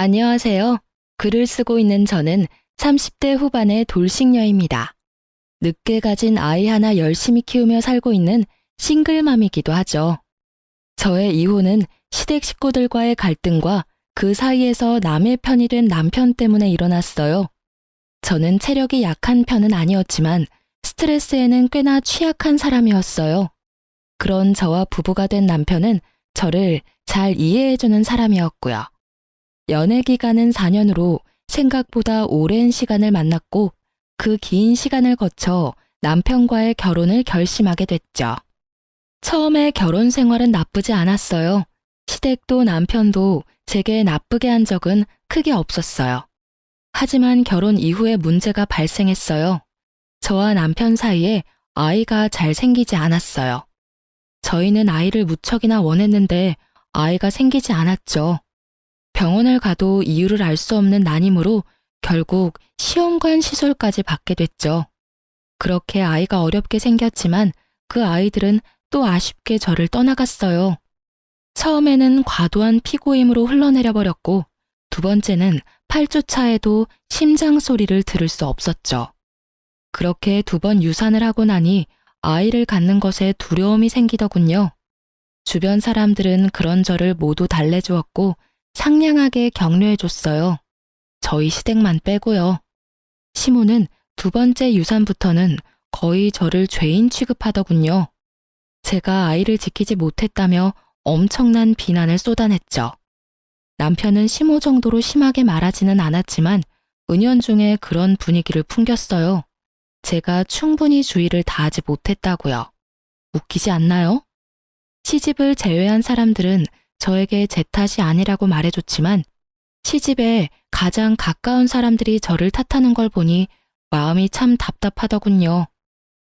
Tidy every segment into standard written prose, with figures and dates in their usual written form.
안녕하세요. 글을 쓰고 있는 저는 30대 후반의 돌싱녀입니다. 늦게 가진 아이 하나 열심히 키우며 살고 있는 싱글맘이기도 하죠. 저의 이혼은 시댁 식구들과의 갈등과 그 사이에서 남의 편이 된 남편 때문에 일어났어요. 저는 체력이 약한 편은 아니었지만 스트레스에는 꽤나 취약한 사람이었어요. 그런 저와 부부가 된 남편은 저를 잘 이해해주는 사람이었고요. 연애 기간은 4년으로 생각보다 오랜 시간을 만났고 그 긴 시간을 거쳐 남편과의 결혼을 결심하게 됐죠. 처음에 결혼 생활은 나쁘지 않았어요. 시댁도 남편도 제게 나쁘게 한 적은 크게 없었어요. 하지만 결혼 이후에 문제가 발생했어요. 저와 남편 사이에 아이가 잘 생기지 않았어요. 저희는 아이를 무척이나 원했는데 아이가 생기지 않았죠. 병원을 가도 이유를 알 수 없는 난임으로 결국 시험관 시술까지 받게 됐죠. 그렇게 아이가 어렵게 생겼지만 그 아이들은 또 아쉽게 저를 떠나갔어요. 처음에는 과도한 피고임으로 흘러내려 버렸고 두 번째는 8주 차에도 심장 소리를 들을 수 없었죠. 그렇게 2번 유산을 하고 나니 아이를 갖는 것에 두려움이 생기더군요. 주변 사람들은 그런 저를 모두 달래주었고 상냥하게 격려해줬어요. 저희 시댁만 빼고요. 시모는 2번째 유산부터는 거의 저를 죄인 취급하더군요. 제가 아이를 지키지 못했다며 엄청난 비난을 쏟아냈죠. 남편은 시모 정도로 심하게 말하지는 않았지만 은연중에 그런 분위기를 풍겼어요. 제가 충분히 주의를 다하지 못했다고요. 웃기지 않나요? 시집을 제외한 사람들은 저에게 제 탓이 아니라고 말해줬지만 시집에 가장 가까운 사람들이 저를 탓하는 걸 보니 마음이 참 답답하더군요.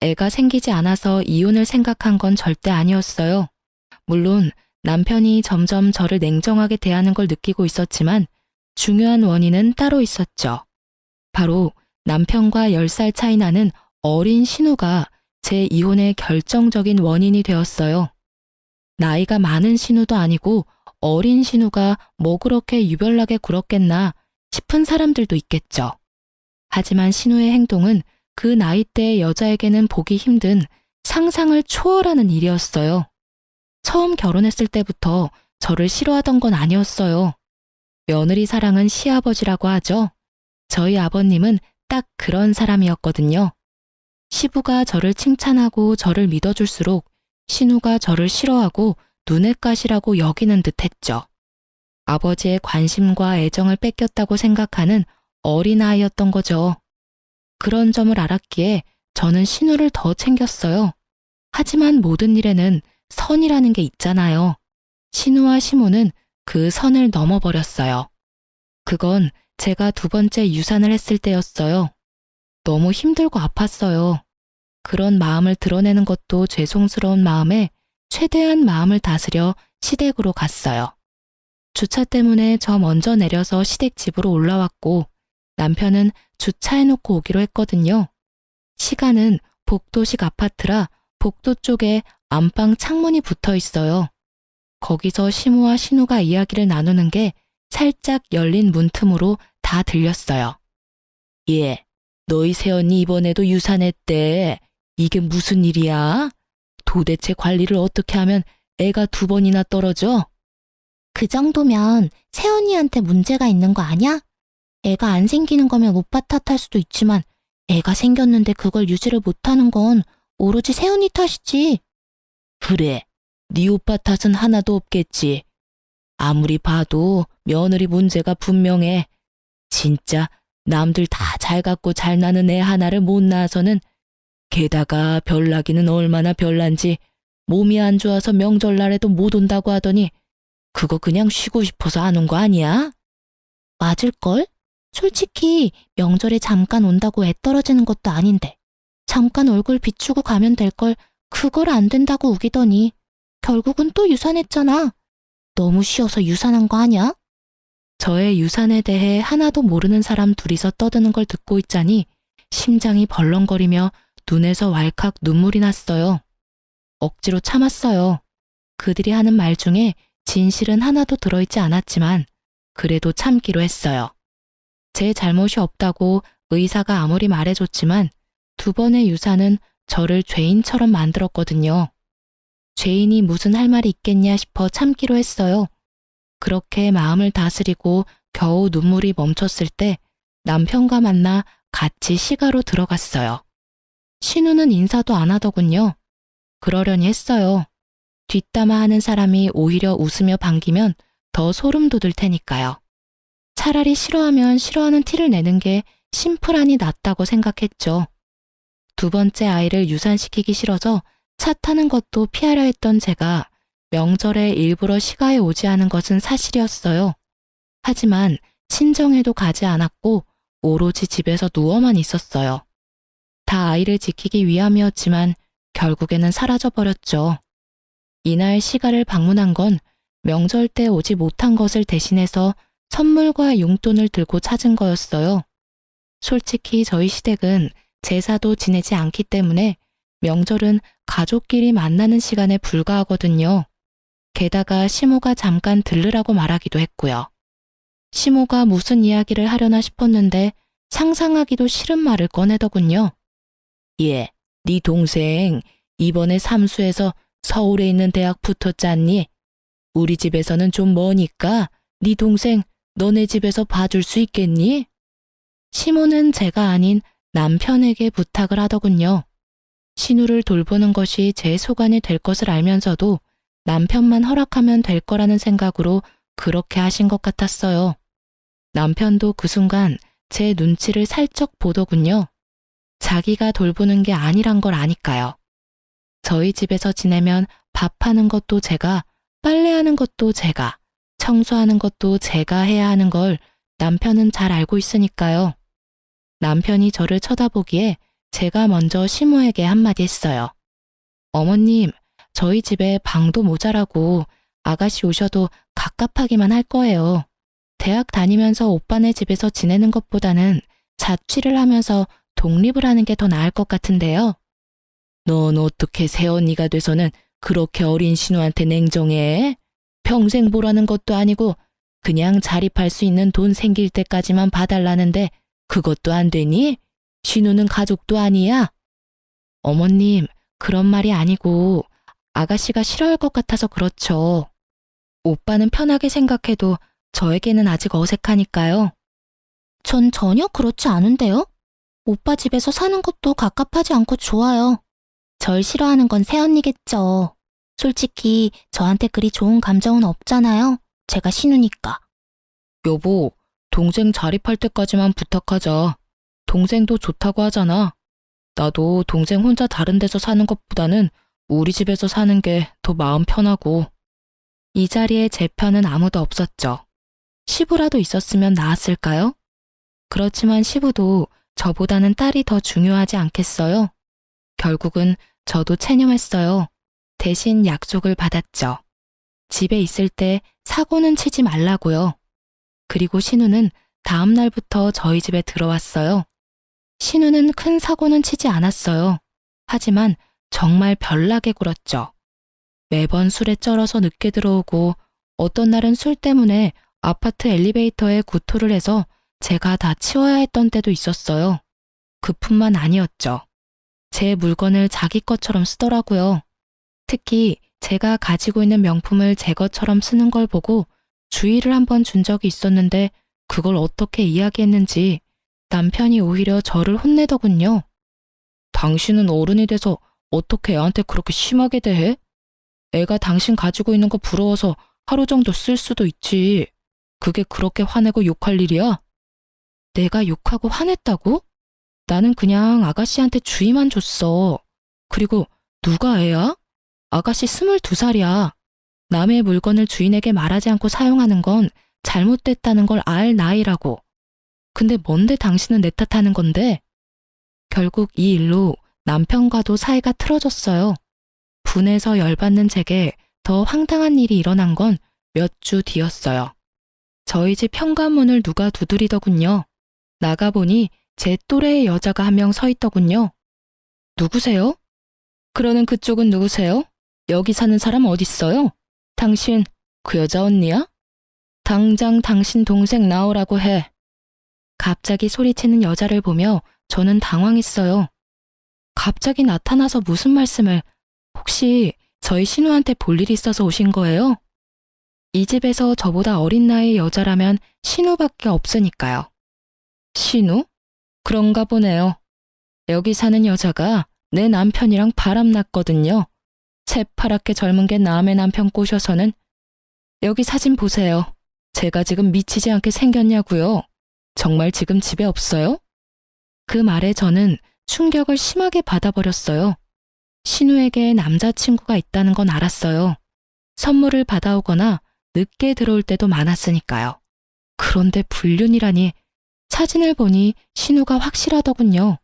애가 생기지 않아서 이혼을 생각한 건 절대 아니었어요. 물론 남편이 점점 저를 냉정하게 대하는 걸 느끼고 있었지만 중요한 원인은 따로 있었죠. 바로 남편과 10살 차이 나는 어린 신우가 제 이혼의 결정적인 원인이 되었어요. 나이가 많은 신우도 아니고 어린 신우가 뭐 그렇게 유별나게 굴었겠나 싶은 사람들도 있겠죠. 하지만 신우의 행동은 그 나이대의 여자에게는 보기 힘든 상상을 초월하는 일이었어요. 처음 결혼했을 때부터 저를 싫어하던 건 아니었어요. 며느리 사랑은 시아버지라고 하죠. 저희 아버님은 딱 그런 사람이었거든요. 시부가 저를 칭찬하고 저를 믿어줄수록 신우가 저를 싫어하고 눈엣 가시라고 여기는 듯 했죠. 아버지의 관심과 애정을 뺏겼다고 생각하는 어린아이였던 거죠. 그런 점을 알았기에 저는 신우를 더 챙겼어요. 하지만 모든 일에는 선이라는 게 있잖아요. 신우와 시모는 그 선을 넘어버렸어요. 그건 제가 2번째 유산을 했을 때였어요. 너무 힘들고 아팠어요. 그런 마음을 드러내는 것도 죄송스러운 마음에 최대한 마음을 다스려 시댁으로 갔어요. 주차 때문에 저 먼저 내려서 시댁 집으로 올라왔고 남편은 주차해놓고 오기로 했거든요. 시간은 복도식 아파트라 복도 쪽에 안방 창문이 붙어 있어요. 거기서 시모와 신우가 이야기를 나누는 게 살짝 열린 문틈으로 다 들렸어요. 예, 너희 새언니 이번에도 유산했대. 이게 무슨 일이야? 도대체 관리를 어떻게 하면 애가 2번이나 떨어져? 그 정도면 새언니한테 문제가 있는 거 아니야? 애가 안 생기는 거면 오빠 탓할 수도 있지만 애가 생겼는데 그걸 유지를 못하는 건 오로지 새언니 탓이지. 그래, 네 오빠 탓은 하나도 없겠지. 아무리 봐도 며느리 문제가 분명해. 진짜 남들 다 잘 갖고 잘 나는 애 하나를 못 낳아서는 게다가 별나기는 얼마나 별난지 몸이 안 좋아서 명절날에도 못 온다고 하더니 그거 그냥 쉬고 싶어서 안 온 거 아니야? 맞을걸? 솔직히 명절에 잠깐 온다고 애 떨어지는 것도 아닌데 잠깐 얼굴 비추고 가면 될 걸 그걸 안 된다고 우기더니 결국은 또 유산했잖아. 너무 쉬워서 유산한 거 아니야? 저의 유산에 대해 하나도 모르는 사람 둘이서 떠드는 걸 듣고 있자니 심장이 벌렁거리며 눈에서 왈칵 눈물이 났어요. 억지로 참았어요. 그들이 하는 말 중에 진실은 하나도 들어있지 않았지만 그래도 참기로 했어요. 제 잘못이 없다고 의사가 아무리 말해줬지만 2번의 유산은 저를 죄인처럼 만들었거든요. 죄인이 무슨 할 말이 있겠냐 싶어 참기로 했어요. 그렇게 마음을 다스리고 겨우 눈물이 멈췄을 때 남편과 만나 같이 시가로 들어갔어요. 신우는 인사도 안 하더군요. 그러려니 했어요. 뒷담화 하는 사람이 오히려 웃으며 반기면 더 소름 돋을 테니까요. 차라리 싫어하면 싫어하는 티를 내는 게 심플하니 낫다고 생각했죠. 2번째 아이를 유산시키기 싫어서 차 타는 것도 피하려 했던 제가 명절에 일부러 시가에 오지 않은 것은 사실이었어요. 하지만 친정에도 가지 않았고 오로지 집에서 누워만 있었어요. 다 아이를 지키기 위함이었지만 결국에는 사라져버렸죠. 이날 시가를 방문한 건 명절 때 오지 못한 것을 대신해서 선물과 용돈을 들고 찾은 거였어요. 솔직히 저희 시댁은 제사도 지내지 않기 때문에 명절은 가족끼리 만나는 시간에 불과하거든요. 게다가 시모가 잠깐 들르라고 말하기도 했고요. 시모가 무슨 이야기를 하려나 싶었는데 상상하기도 싫은 말을 꺼내더군요. 예, 네 동생 이번에 삼수해서 서울에 있는 대학 붙었잖니? 우리 집에서는 좀 머니까 네 동생 너네 집에서 봐줄 수 있겠니? 시모는 제가 아닌 남편에게 부탁을 하더군요. 신우를 돌보는 것이 제 소관이 될 것을 알면서도 남편만 허락하면 될 거라는 생각으로 그렇게 하신 것 같았어요. 남편도 그 순간 제 눈치를 살짝 보더군요. 자기가 돌보는 게 아니란 걸 아니까요. 저희 집에서 지내면 밥하는 것도 제가, 빨래하는 것도 제가, 청소하는 것도 제가 해야 하는 걸 남편은 잘 알고 있으니까요. 남편이 저를 쳐다보기에 제가 먼저 시모에게 한마디 했어요. 어머님, 저희 집에 방도 모자라고 아가씨 오셔도 갑갑하기만 할 거예요. 대학 다니면서 오빠네 집에서 지내는 것보다는 자취를 하면서 독립을 하는 게 더 나을 것 같은데요. 넌 어떻게 새언니가 돼서는 그렇게 어린 신우한테 냉정해? 평생 보라는 것도 아니고 그냥 자립할 수 있는 돈 생길 때까지만 봐달라는데 그것도 안 되니? 신우는 가족도 아니야? 어머님, 그런 말이 아니고 아가씨가 싫어할 것 같아서 그렇죠. 오빠는 편하게 생각해도 저에게는 아직 어색하니까요. 전 전혀 그렇지 않은데요? 오빠 집에서 사는 것도 갑갑하지 않고 좋아요. 절 싫어하는 건 새언니겠죠. 솔직히 저한테 그리 좋은 감정은 없잖아요. 제가 신우니까. 여보, 동생 자립할 때까지만 부탁하자. 동생도 좋다고 하잖아. 나도 동생 혼자 다른 데서 사는 것보다는 우리 집에서 사는 게 더 마음 편하고. 이 자리에 제 편은 아무도 없었죠. 시부라도 있었으면 나았을까요? 그렇지만 시부도 저보다는 딸이 더 중요하지 않겠어요? 결국은 저도 체념했어요. 대신 약속을 받았죠. 집에 있을 때 사고는 치지 말라고요. 그리고 신우는 다음 날부터 저희 집에 들어왔어요. 신우는 큰 사고는 치지 않았어요. 하지만 정말 별나게 굴었죠. 매번 술에 쩔어서 늦게 들어오고 어떤 날은 술 때문에 아파트 엘리베이터에 구토를 해서 제가 다 치워야 했던 때도 있었어요. 그뿐만 아니었죠. 제 물건을 자기 것처럼 쓰더라고요. 특히 제가 가지고 있는 명품을 제 것처럼 쓰는 걸 보고 주의를 한번 준 적이 있었는데 그걸 어떻게 이야기했는지 남편이 오히려 저를 혼내더군요. 당신은 어른이 돼서 어떻게 애한테 그렇게 심하게 대해? 애가 당신 가지고 있는 거 부러워서 하루 정도 쓸 수도 있지. 그게 그렇게 화내고 욕할 일이야? 내가 욕하고 화냈다고? 나는 그냥 아가씨한테 주의만 줬어. 그리고 누가 애야? 아가씨 22살이야. 남의 물건을 주인에게 말하지 않고 사용하는 건 잘못됐다는 걸 알 나이라고. 근데 뭔데 당신은 내 탓하는 건데? 결국 이 일로 남편과도 사이가 틀어졌어요. 분해서 열받는 제게 더 황당한 일이 일어난 건 몇 주 뒤였어요. 저희 집 현관문을 누가 두드리더군요. 나가보니 제 또래의 여자가 한 명 서 있더군요. 누구세요? 그러는 그쪽은 누구세요? 여기 사는 사람 어딨어요? 당신 그 여자 언니야? 당장 당신 동생 나오라고 해. 갑자기 소리치는 여자를 보며 저는 당황했어요. 갑자기 나타나서 무슨 말씀을, 혹시 저희 신우한테 볼 일이 있어서 오신 거예요? 이 집에서 저보다 어린 나이의 여자라면 신우밖에 없으니까요. 신우? 그런가 보네요. 여기 사는 여자가 내 남편이랑 바람났거든요. 새파랗게 젊은 게 남의 남편 꼬셔서는. 여기 사진 보세요. 제가 지금 미치지 않게 생겼냐고요. 정말 지금 집에 없어요? 그 말에 저는 충격을 심하게 받아버렸어요. 신우에게 남자친구가 있다는 건 알았어요. 선물을 받아오거나 늦게 들어올 때도 많았으니까요. 그런데 불륜이라니. 사진을 보니 신우가 확실하더군요.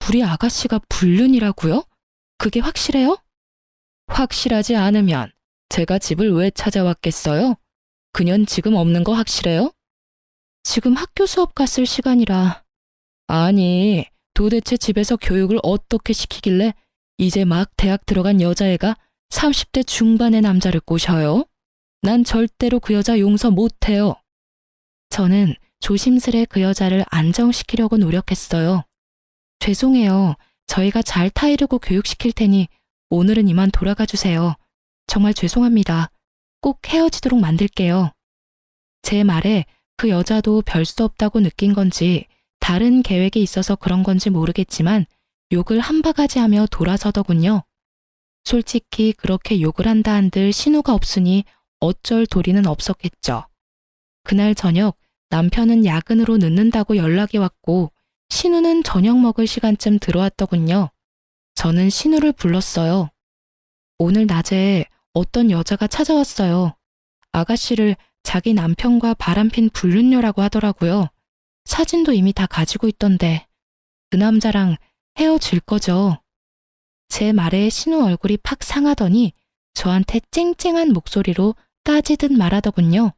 우리 아가씨가 불륜이라고요? 그게 확실해요? 확실하지 않으면 제가 집을 왜 찾아왔겠어요? 그년 지금 없는 거 확실해요? 지금 학교 수업 갔을 시간이라. 아니, 도대체 집에서 교육을 어떻게 시키길래 이제 막 대학 들어간 여자애가 30대 중반의 남자를 꼬셔요? 난 절대로 그 여자 용서 못해요. 저는 조심스레 그 여자를 안정시키려고 노력했어요. 죄송해요. 저희가 잘 타이르고 교육시킬 테니 오늘은 이만 돌아가 주세요. 정말 죄송합니다. 꼭 헤어지도록 만들게요. 제 말에 그 여자도 별 수 없다고 느낀 건지 다른 계획이 있어서 그런 건지 모르겠지만 욕을 한 바가지 하며 돌아서더군요. 솔직히 그렇게 욕을 한다 한들 신우가 없으니 어쩔 도리는 없었겠죠. 그날 저녁 남편은 야근으로 늦는다고 연락이 왔고 신우는 저녁 먹을 시간쯤 들어왔더군요. 저는 신우를 불렀어요. 오늘 낮에 어떤 여자가 찾아왔어요. 아가씨를 자기 남편과 바람핀 불륜녀라고 하더라고요. 사진도 이미 다 가지고 있던데 그 남자랑 헤어질 거죠. 제 말에 신우 얼굴이 팍 상하더니 저한테 쨍쨍한 목소리로 따지듯 말하더군요.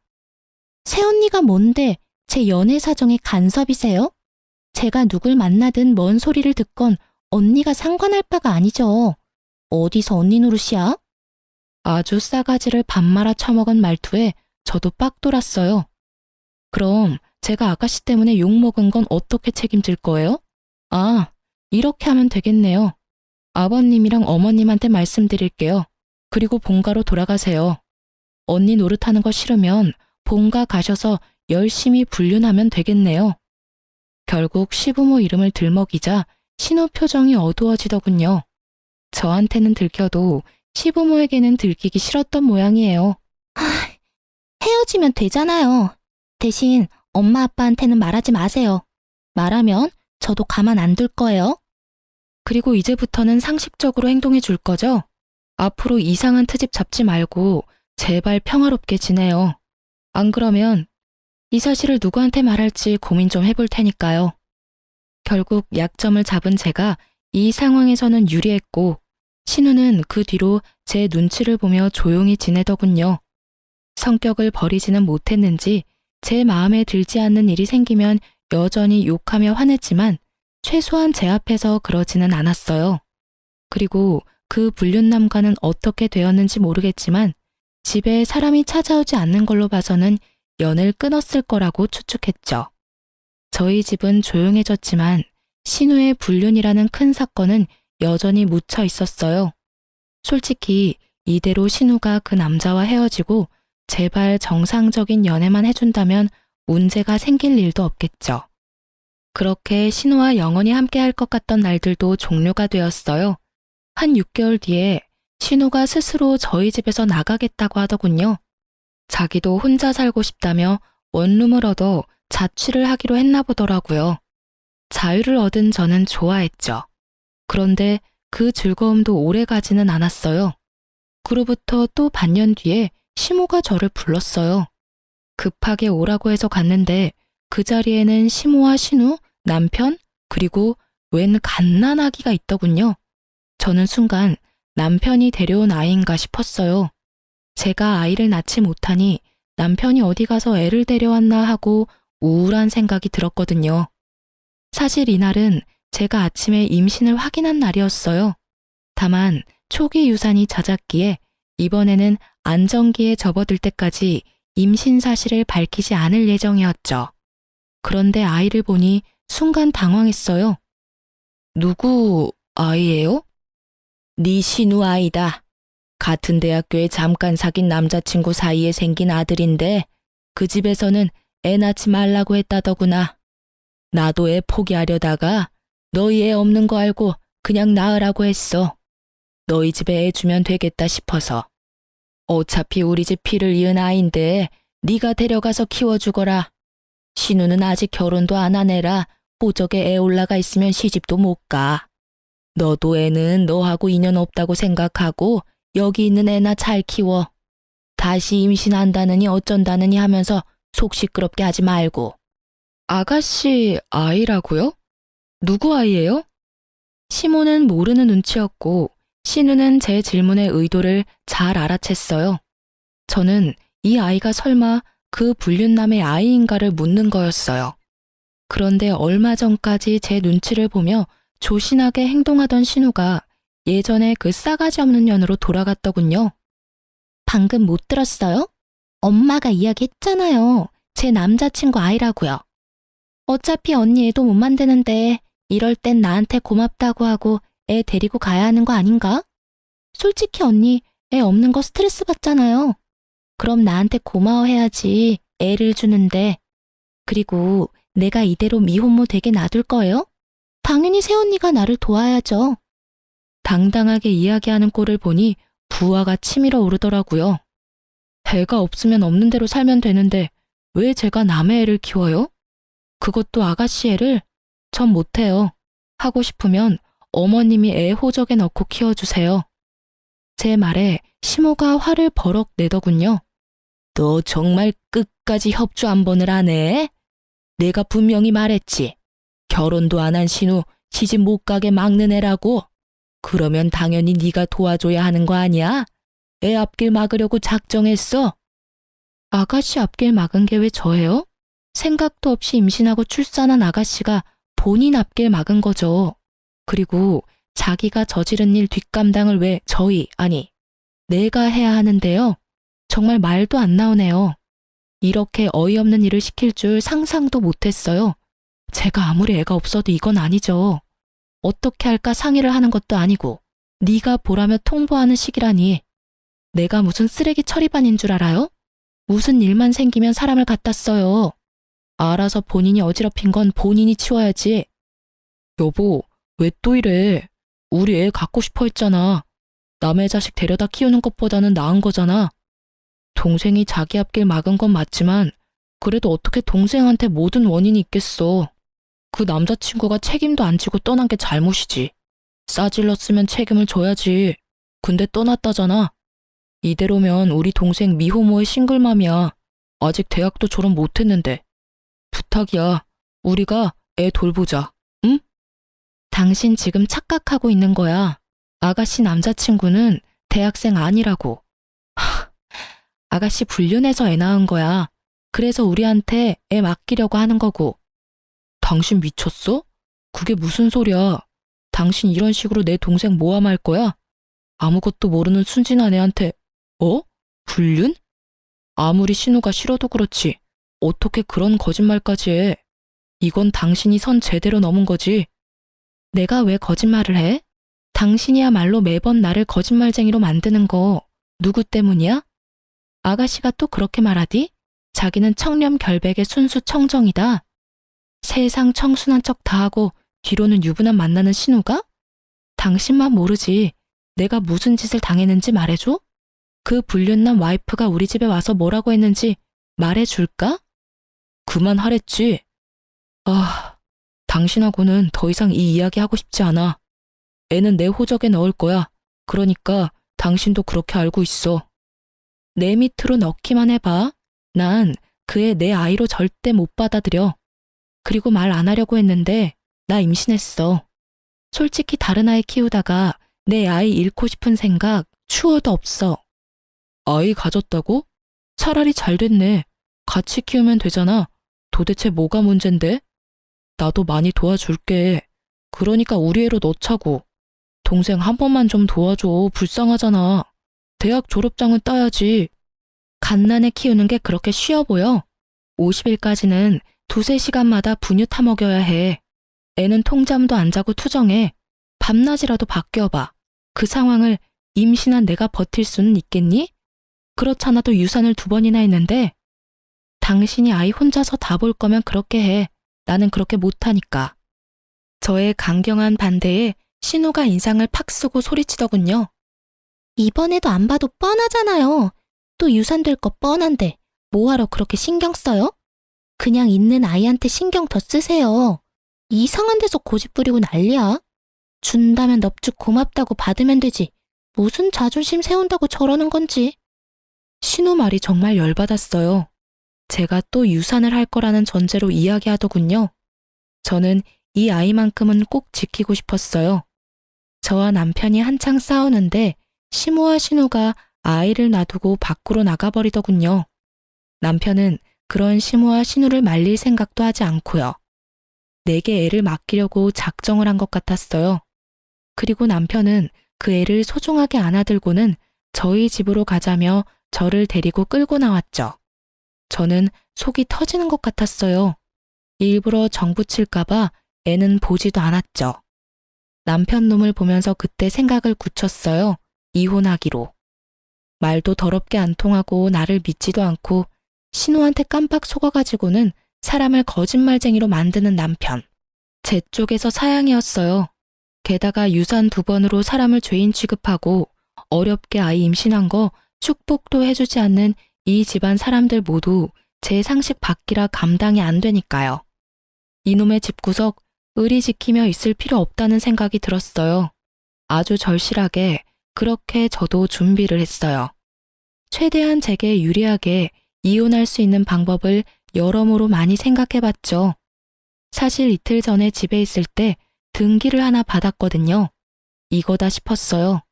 새언니가 뭔데 제 연애 사정에 간섭이세요? 제가 누굴 만나든 뭔 소리를 듣건 언니가 상관할 바가 아니죠. 어디서 언니 노릇이야? 아주 싸가지를 밥 말아 처먹은 말투에 저도 빡 돌았어요. 그럼 제가 아가씨 때문에 욕먹은 건 어떻게 책임질 거예요? 아, 이렇게 하면 되겠네요. 아버님이랑 어머님한테 말씀드릴게요. 그리고 본가로 돌아가세요. 언니 노릇하는 거 싫으면 본가 가셔서 열심히 불륜하면 되겠네요. 결국 시부모 이름을 들먹이자 신우 표정이 어두워지더군요. 저한테는 들켜도 시부모에게는 들키기 싫었던 모양이에요. 헤어지면 되잖아요. 대신 엄마 아빠한테는 말하지 마세요. 말하면 저도 가만 안 둘 거예요. 그리고 이제부터는 상식적으로 행동해 줄 거죠? 앞으로 이상한 트집 잡지 말고 제발 평화롭게 지내요. 안 그러면 이 사실을 누구한테 말할지 고민 좀 해볼 테니까요. 결국 약점을 잡은 제가 이 상황에서는 유리했고 신우는 그 뒤로 제 눈치를 보며 조용히 지내더군요. 성격을 버리지는 못했는지 제 마음에 들지 않는 일이 생기면 여전히 욕하며 화냈지만 최소한 제 앞에서 그러지는 않았어요. 그리고 그 불륜남과는 어떻게 되었는지 모르겠지만 집에 사람이 찾아오지 않는 걸로 봐서는 연을 끊었을 거라고 추측했죠. 저희 집은 조용해졌지만 신우의 불륜이라는 큰 사건은 여전히 묻혀 있었어요. 솔직히 이대로 신우가 그 남자와 헤어지고 제발 정상적인 연애만 해준다면 문제가 생길 일도 없겠죠. 그렇게 신우와 영원히 함께할 것 같던 날들도 종료가 되었어요. 한 6개월 뒤에 신우가 스스로 저희 집에서 나가겠다고 하더군요. 자기도 혼자 살고 싶다며 원룸을 얻어 자취를 하기로 했나 보더라고요. 자유를 얻은 저는 좋아했죠. 그런데 그 즐거움도 오래 가지는 않았어요. 그로부터 또 반년 뒤에 시모가 저를 불렀어요. 급하게 오라고 해서 갔는데 그 자리에는 시모와 신우, 남편, 그리고 웬 갓난아기가 있더군요. 저는 순간 남편이 데려온 아이인가 싶었어요. 제가 아이를 낳지 못하니 남편이 어디 가서 애를 데려왔나 하고 우울한 생각이 들었거든요. 사실 이날은 제가 아침에 임신을 확인한 날이었어요. 다만 초기 유산이 잦았기에 이번에는 안정기에 접어들 때까지 임신 사실을 밝히지 않을 예정이었죠. 그런데 아이를 보니 순간 당황했어요. 누구 아이예요? 네 신우 아이다. 같은 대학교에 잠깐 사귄 남자친구 사이에 생긴 아들인데 그 집에서는 애 낳지 말라고 했다더구나. 나도 애 포기하려다가 너희 애 없는 거 알고 그냥 낳으라고 했어. 너희 집에 애 주면 되겠다 싶어서. 어차피 우리 집 피를 이은 아인데 네가 데려가서 키워주거라. 신우는 아직 결혼도 안 한 애라 호적에 애 올라가 있으면 시집도 못 가. 너도 애는 너하고 인연 없다고 생각하고 여기 있는 애나 잘 키워. 다시 임신한다느니 어쩐다느니 하면서 속 시끄럽게 하지 말고. 아가씨 아이라고요? 누구 아이예요? 시모는 모르는 눈치였고 신우는 제 질문의 의도를 잘 알아챘어요. 저는 이 아이가 설마 그 불륜남의 아이인가를 묻는 거였어요. 그런데 얼마 전까지 제 눈치를 보며 조신하게 행동하던 신우가 예전에 그 싸가지 없는 년으로 돌아갔더군요. 방금 못 들었어요? 엄마가 이야기했잖아요. 제 남자친구 아이라고요. 어차피 언니 애도 못 만드는데 이럴 땐 나한테 고맙다고 하고 애 데리고 가야 하는 거 아닌가? 솔직히 언니 애 없는 거 스트레스 받잖아요. 그럼 나한테 고마워해야지 애를 주는데. 그리고 내가 이대로 미혼모 되게 놔둘 거예요? 당연히 새언니가 나를 도와야죠. 당당하게 이야기하는 꼴을 보니 부하가 치밀어 오르더라고요. 애가 없으면 없는 대로 살면 되는데 왜 제가 남의 애를 키워요? 그것도 아가씨 애를? 전 못해요. 하고 싶으면 어머님이 애 호적에 넣고 키워주세요. 제 말에 시모가 화를 버럭 내더군요. 너 정말 끝까지 협조 한 번을 하네? 내가 분명히 말했지. 결혼도 안 한 신우 시집 못 가게 막는 애라고. 그러면 당연히 네가 도와줘야 하는 거 아니야? 애 앞길 막으려고 작정했어. 아가씨 앞길 막은 게 왜 저예요? 생각도 없이 임신하고 출산한 아가씨가 본인 앞길 막은 거죠. 그리고 자기가 저지른 일 뒷감당을 왜 아니, 내가 해야 하는데요. 정말 말도 안 나오네요. 이렇게 어이없는 일을 시킬 줄 상상도 못했어요. 제가 아무리 애가 없어도 이건 아니죠. 어떻게 할까 상의를 하는 것도 아니고 네가 보라며 통보하는 식이라니. 내가 무슨 쓰레기 처리반인 줄 알아요? 무슨 일만 생기면 사람을 갖다 써요. 알아서 본인이 어지럽힌 건 본인이 치워야지. 여보, 왜 또 이래? 우리 애 갖고 싶어 했잖아. 남의 자식 데려다 키우는 것보다는 나은 거잖아. 동생이 자기 앞길 막은 건 맞지만 그래도 어떻게 동생한테 모든 원인이 있겠어. 그 남자친구가 책임도 안 지고 떠난 게 잘못이지. 싸질렀으면 책임을 져야지. 근데 떠났다잖아. 이대로면 우리 동생 미호모의 싱글맘이야. 아직 대학도 졸업 못했는데. 부탁이야. 우리가 애 돌보자. 응? 당신 지금 착각하고 있는 거야. 아가씨 남자친구는 대학생 아니라고. 아가씨 불륜해서 애 낳은 거야. 그래서 우리한테 애 맡기려고 하는 거고. 당신 미쳤어? 그게 무슨 소리야. 당신 이런 식으로 내 동생 모함할 거야? 아무것도 모르는 순진한 애한테 불륜? 아무리 신우가 싫어도 그렇지. 어떻게 그런 거짓말까지 해? 이건 당신이 선 제대로 넘은 거지. 내가 왜 거짓말을 해? 당신이야말로 매번 나를 거짓말쟁이로 만드는 거 누구 때문이야? 아가씨가 또 그렇게 말하디? 자기는 청렴결백의 순수 청정이다. 세상 청순한 척 다 하고 뒤로는 유부남 만나는 신우가? 당신만 모르지. 내가 무슨 짓을 당했는지 말해줘? 그 불륜남 와이프가 우리 집에 와서 뭐라고 했는지 말해줄까? 그만하랬지. 당신하고는 더 이상 이 이야기 하고 싶지 않아. 애는 내 호적에 넣을 거야. 그러니까 당신도 그렇게 알고 있어. 내 밑으로 넣기만 해봐. 난 그 애 내 아이로 절대 못 받아들여. 그리고 말 안 하려고 했는데 나 임신했어. 솔직히 다른 아이 키우다가 내 아이 잃고 싶은 생각 추워도 없어. 아이 가졌다고? 차라리 잘 됐네. 같이 키우면 되잖아. 도대체 뭐가 문젠데? 나도 많이 도와줄게. 그러니까 우리 애로 넣자고. 동생 한 번만 좀 도와줘. 불쌍하잖아. 대학 졸업장은 따야지. 갓난애 키우는 게 그렇게 쉬워 보여? 50일까지는 두세 시간마다 분유 타 먹여야 해. 애는 통잠도 안 자고 투정해. 밤낮이라도 바뀌어봐. 그 상황을 임신한 내가 버틸 수는 있겠니? 그렇잖아도 유산을 2번이나 했는데. 당신이 아이 혼자서 다 볼 거면 그렇게 해. 나는 그렇게 못하니까. 저의 강경한 반대에 신우가 인상을 팍 쓰고 소리치더군요. 이번에도 안 봐도 뻔하잖아요. 또 유산될 거 뻔한데 뭐하러 그렇게 신경 써요? 그냥 있는 아이한테 신경 더 쓰세요. 이상한 데서 고집 부리고 난리야. 준다면 넙죽 고맙다고 받으면 되지. 무슨 자존심 세운다고 저러는 건지. 신우 말이 정말 열받았어요. 제가 또 유산을 할 거라는 전제로 이야기하더군요. 저는 이 아이만큼은 꼭 지키고 싶었어요. 저와 남편이 한창 싸우는데 시모와 신우가 아이를 놔두고 밖으로 나가버리더군요. 남편은 그런 시모와 신우를 말릴 생각도 하지 않고요. 내게 애를 맡기려고 작정을 한 것 같았어요. 그리고 남편은 그 애를 소중하게 안아들고는 저희 집으로 가자며 저를 데리고 끌고 나왔죠. 저는 속이 터지는 것 같았어요. 일부러 정붙일까봐 애는 보지도 않았죠. 남편 놈을 보면서 그때 생각을 굳혔어요. 이혼하기로. 말도 더럽게 안 통하고 나를 믿지도 않고 신우한테 깜빡 속아가지고는 사람을 거짓말쟁이로 만드는 남편. 제 쪽에서 사양이었어요. 게다가 유산 2번으로 사람을 죄인 취급하고 어렵게 아이 임신한 거 축복도 해주지 않는 이 집안 사람들 모두 제 상식 밖이라 감당이 안 되니까요. 이놈의 집구석 의리 지키며 있을 필요 없다는 생각이 들었어요. 아주 절실하게 그렇게 저도 준비를 했어요. 최대한 제게 유리하게 이혼할 수 있는 방법을 여러모로 많이 생각해봤죠. 사실 이틀 전에 집에 있을 때 등기를 하나 받았거든요. 이거다 싶었어요.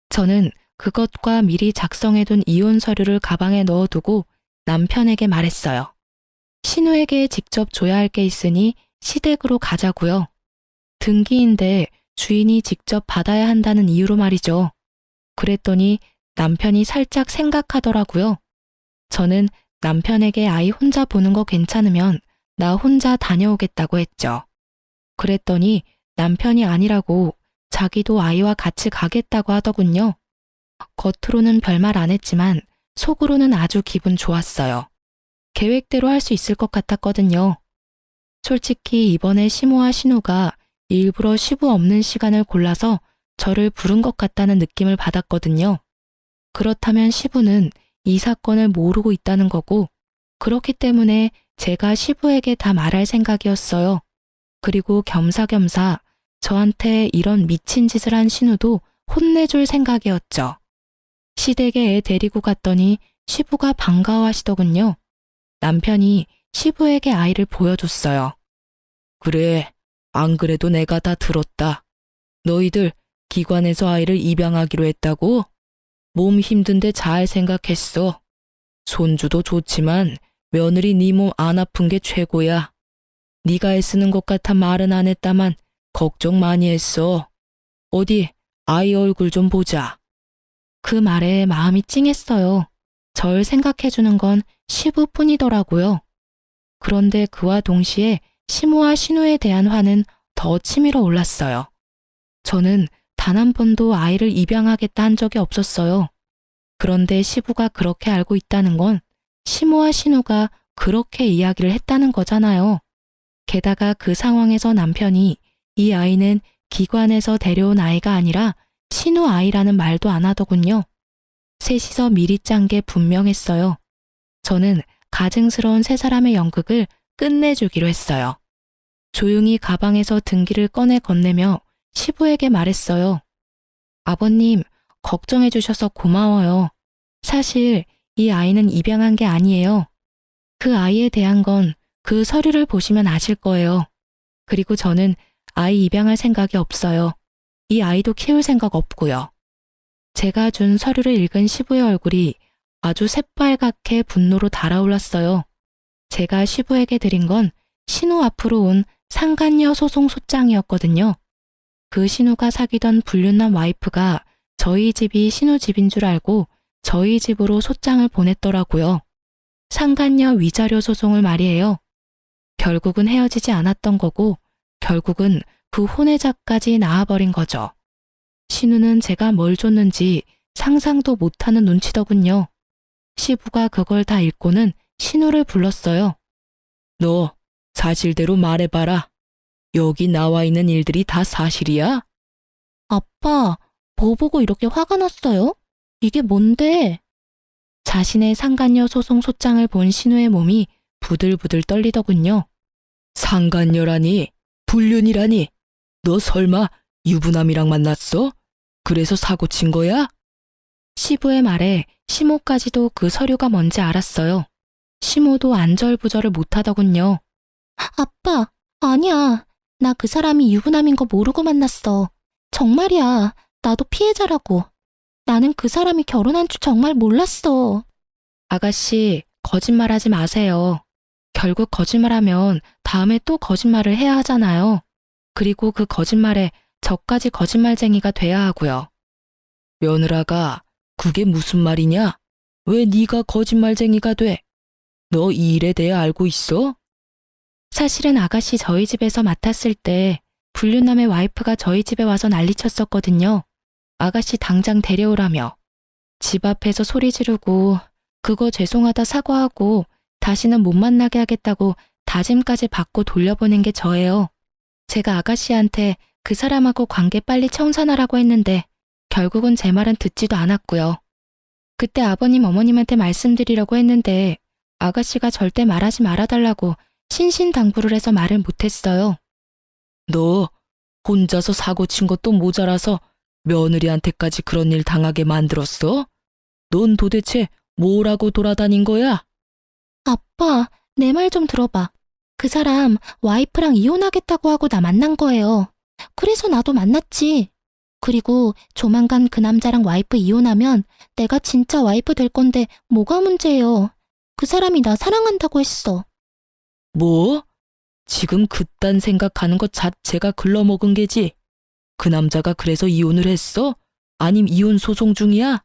저는 그것과 미리 작성해둔 이혼 서류를 가방에 넣어두고 남편에게 말했어요. 신우에게 직접 줘야 할 게 있으니 시댁으로 가자고요. 등기인데 주인이 직접 받아야 한다는 이유로 말이죠. 그랬더니 남편이 살짝 생각하더라고요. 저는 남편에게 아이 혼자 보는 거 괜찮으면 나 혼자 다녀오겠다고 했죠. 그랬더니 남편이 아니라고 자기도 아이와 같이 가겠다고 하더군요. 겉으로는 별말 안 했지만 속으로는 아주 기분 좋았어요. 계획대로 할 수 있을 것 같았거든요. 솔직히 이번에 시모와 신우가 일부러 시부 없는 시간을 골라서 저를 부른 것 같다는 느낌을 받았거든요. 그렇다면 시부는 이 사건을 모르고 있다는 거고, 그렇기 때문에 제가 시부에게 다 말할 생각이었어요. 그리고 겸사겸사 저한테 이런 미친 짓을 한 신우도 혼내줄 생각이었죠. 시댁에 애 데리고 갔더니 시부가 반가워하시더군요. 남편이 시부에게 아이를 보여줬어요. 그래, 안 그래도 내가 다 들었다. 너희들 기관에서 아이를 입양하기로 했다고? 몸 힘든데 잘 생각했어. 손주도 좋지만 며느리 네 몸 안 아픈 게 최고야. 네가 애쓰는 것 같아 말은 안 했다만 걱정 많이 했어. 어디 아이 얼굴 좀 보자. 그 말에 마음이 찡했어요. 절 생각해주는 건 시부뿐이더라고요. 그런데 그와 동시에 시모와 신우에 대한 화는 더 치밀어 올랐어요. 저는 단 한 번도 아이를 입양하겠다 한 적이 없었어요. 그런데 시부가 그렇게 알고 있다는 건 시모와 신우가 그렇게 이야기를 했다는 거잖아요. 게다가 그 상황에서 남편이 이 아이는 기관에서 데려온 아이가 아니라 신우 아이라는 말도 안 하더군요. 셋이서 미리 짠 게 분명했어요. 저는 가증스러운 세 사람의 연극을 끝내주기로 했어요. 조용히 가방에서 등기를 꺼내 건네며 시부에게 말했어요. 아버님, 걱정해 주셔서 고마워요. 사실 이 아이는 입양한 게 아니에요. 그 아이에 대한 건 그 서류를 보시면 아실 거예요. 그리고 저는 아이 입양할 생각이 없어요. 이 아이도 키울 생각 없고요. 제가 준 서류를 읽은 시부의 얼굴이 아주 새빨갛게 분노로 달아올랐어요. 제가 시부에게 드린 건 신우 앞으로 온 상간녀 소송 소장이었거든요. 그 신우가 사귀던 불륜남 와이프가 저희 집이 신우 집인 줄 알고 저희 집으로 소장을 보냈더라고요. 상간녀 위자료 소송을 말이에요. 결국은 헤어지지 않았던 거고 결국은 그 혼외자까지 낳아버린 거죠. 신우는 제가 뭘 줬는지 상상도 못하는 눈치더군요. 시부가 그걸 다 읽고는 신우를 불렀어요. 너 사실대로 말해봐라. 여기 나와 있는 일들이 다 사실이야? 아빠, 뭐 보고 이렇게 화가 났어요? 이게 뭔데? 자신의 상간녀 소송 소장을 본 신우의 몸이 부들부들 떨리더군요. 상간녀라니? 불륜이라니? 너 설마 유부남이랑 만났어? 그래서 사고 친 거야? 시부의 말에 시모까지도 그 서류가 뭔지 알았어요. 시모도 안절부절을 못하더군요. 아빠, 아니야. 나 그 사람이 유부남인 거 모르고 만났어. 정말이야. 나도 피해자라고. 나는 그 사람이 결혼한 줄 정말 몰랐어. 아가씨, 거짓말하지 마세요. 결국 거짓말하면 다음에 또 거짓말을 해야 하잖아요. 그리고 그 거짓말에 저까지 거짓말쟁이가 돼야 하고요. 며느라가 그게 무슨 말이냐? 왜 네가 거짓말쟁이가 돼? 너 이 일에 대해 알고 있어? 사실은 아가씨 저희 집에서 맡았을 때 불륜남의 와이프가 저희 집에 와서 난리쳤었거든요. 아가씨 당장 데려오라며. 집 앞에서 소리 지르고 그거 죄송하다 사과하고 다시는 못 만나게 하겠다고 다짐까지 받고 돌려보낸 게 저예요. 제가 아가씨한테 그 사람하고 관계 빨리 청산하라고 했는데 결국은 제 말은 듣지도 않았고요. 그때 아버님 어머님한테 말씀드리려고 했는데 아가씨가 절대 말하지 말아달라고 신신당부를 해서 말을 못했어요. 너 혼자서 사고 친 것도 모자라서 며느리한테까지 그런 일 당하게 만들었어? 넌 도대체 뭐라고 돌아다닌 거야? 아빠, 내 말 좀 들어봐. 그 사람 와이프랑 이혼하겠다고 하고 나 만난 거예요. 그래서 나도 만났지. 그리고 조만간 그 남자랑 와이프 이혼하면 내가 진짜 와이프 될 건데 뭐가 문제예요. 그 사람이 나 사랑한다고 했어. 뭐? 지금 그딴 생각하는 것 자체가 글러먹은 게지. 그 남자가 그래서 이혼을 했어? 아님 이혼 소송 중이야?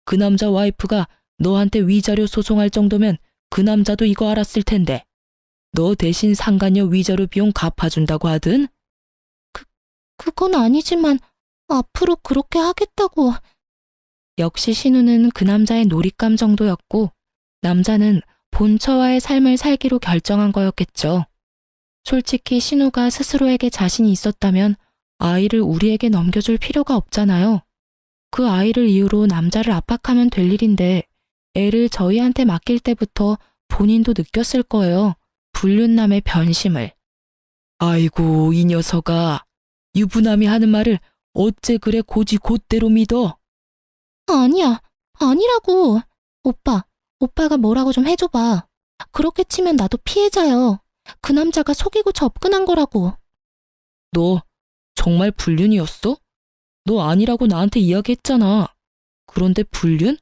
그 남자 와이프가 너한테 위자료 소송할 정도면 그 남자도 이거 알았을 텐데. 너 대신 상간녀 위자료 비용 갚아준다고 하든? 그건 아니지만 앞으로 그렇게 하겠다고. 역시 신우는 그 남자의 놀잇감 정도였고 남자는 본처와의 삶을 살기로 결정한 거였겠죠. 솔직히 신우가 스스로에게 자신이 있었다면 아이를 우리에게 넘겨줄 필요가 없잖아요. 그 아이를 이유로 남자를 압박하면 될 일인데 애를 저희한테 맡길 때부터 본인도 느꼈을 거예요. 불륜남의 변심을. 아이고 이 녀석아. 유부남이 하는 말을 어째 그래 고지 곧대로 믿어? 아니야, 아니라고. 오빠가 뭐라고 좀 해줘봐. 그렇게 치면 나도 피해자요. 그 남자가 속이고 접근한 거라고. 너 정말 불륜이었어? 너 아니라고 나한테 이야기했잖아. 그런데 불륜?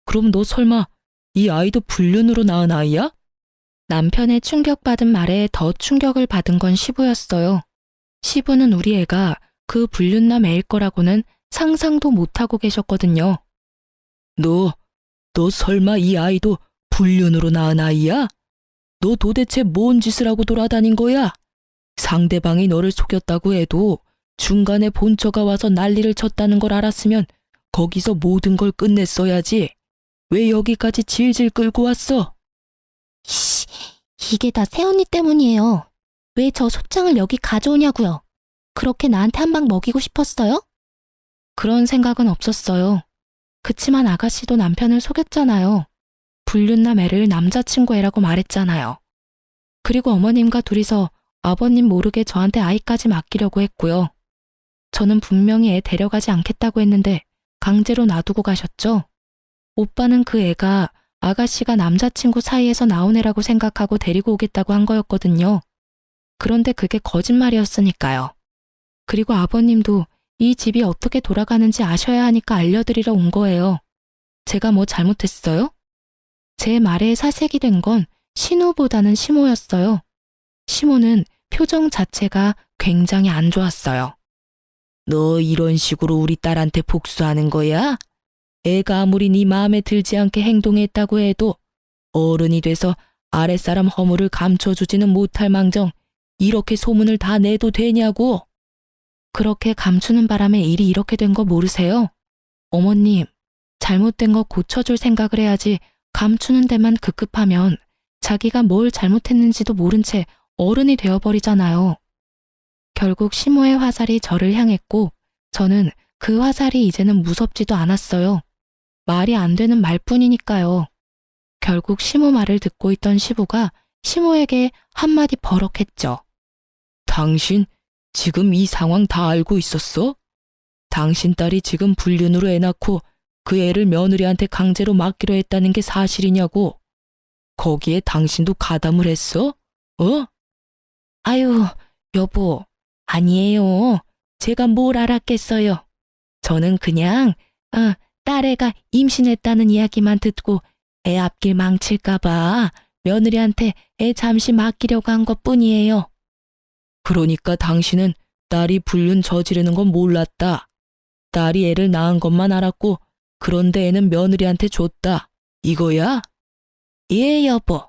그럼 너 설마 이 아이도 불륜으로 낳은 아이야? 남편의 충격받은 말에 더 충격을 받은 건 시부였어요. 시부는 우리 애가 그 불륜남 애일 거라고는 상상도 못하고 계셨거든요. 너 설마 이 아이도 불륜으로 낳은 아이야? 너 도대체 뭔 짓을 하고 돌아다닌 거야? 상대방이 너를 속였다고 해도 중간에 본처가 와서 난리를 쳤다는 걸 알았으면 거기서 모든 걸 끝냈어야지. 왜 여기까지 질질 끌고 왔어? 이게 다 새언니 때문이에요. 왜 저 소장을 여기 가져오냐고요. 그렇게 나한테 한 방 먹이고 싶었어요? 그런 생각은 없었어요. 그치만 아가씨도 남편을 속였잖아요. 불륜남 애를 남자친구 애라고 말했잖아요. 그리고 어머님과 둘이서 아버님 모르게 저한테 아이까지 맡기려고 했고요. 저는 분명히 애 데려가지 않겠다고 했는데 강제로 놔두고 가셨죠. 오빠는 그 애가 아가씨가 남자친구 사이에서 나온 애라고 생각하고 데리고 오겠다고 한 거였거든요. 그런데 그게 거짓말이었으니까요. 그리고 아버님도 이 집이 어떻게 돌아가는지 아셔야 하니까 알려드리러 온 거예요. 제가 뭐 잘못했어요? 제 말에 사색이 된 건 신우보다는 시모였어요. 시모는 표정 자체가 굉장히 안 좋았어요. 너 이런 식으로 우리 딸한테 복수하는 거야? 애가 아무리 네 마음에 들지 않게 행동했다고 해도 어른이 돼서 아랫사람 허물을 감춰주지는 못할 망정 이렇게 소문을 다 내도 되냐고. 그렇게 감추는 바람에 일이 이렇게 된 거 모르세요? 어머님, 잘못된 거 고쳐줄 생각을 해야지 감추는 데만 급급하면 자기가 뭘 잘못했는지도 모른 채 어른이 되어버리잖아요. 결국 시모의 화살이 저를 향했고 저는 그 화살이 이제는 무섭지도 않았어요. 말이 안 되는 말뿐이니까요. 결국 시모 말을 듣고 있던 시부가 시모에게 한마디 버럭했죠. 당신 지금 이 상황 다 알고 있었어? 당신 딸이 지금 불륜으로 애 낳고 그 애를 며느리한테 강제로 맡기로 했다는 게 사실이냐고. 거기에 당신도 가담을 했어? 어? 아유, 여보, 아니에요. 제가 뭘 알았겠어요. 저는 그냥 딸애가 임신했다는 이야기만 듣고 애 앞길 망칠까봐 며느리한테 애 잠시 맡기려고 한 것뿐이에요. 그러니까 당신은 딸이 불륜 저지르는 건 몰랐다. 딸이 애를 낳은 것만 알았고 그런데 애는 며느리한테 줬다. 이거야? 예, 여보.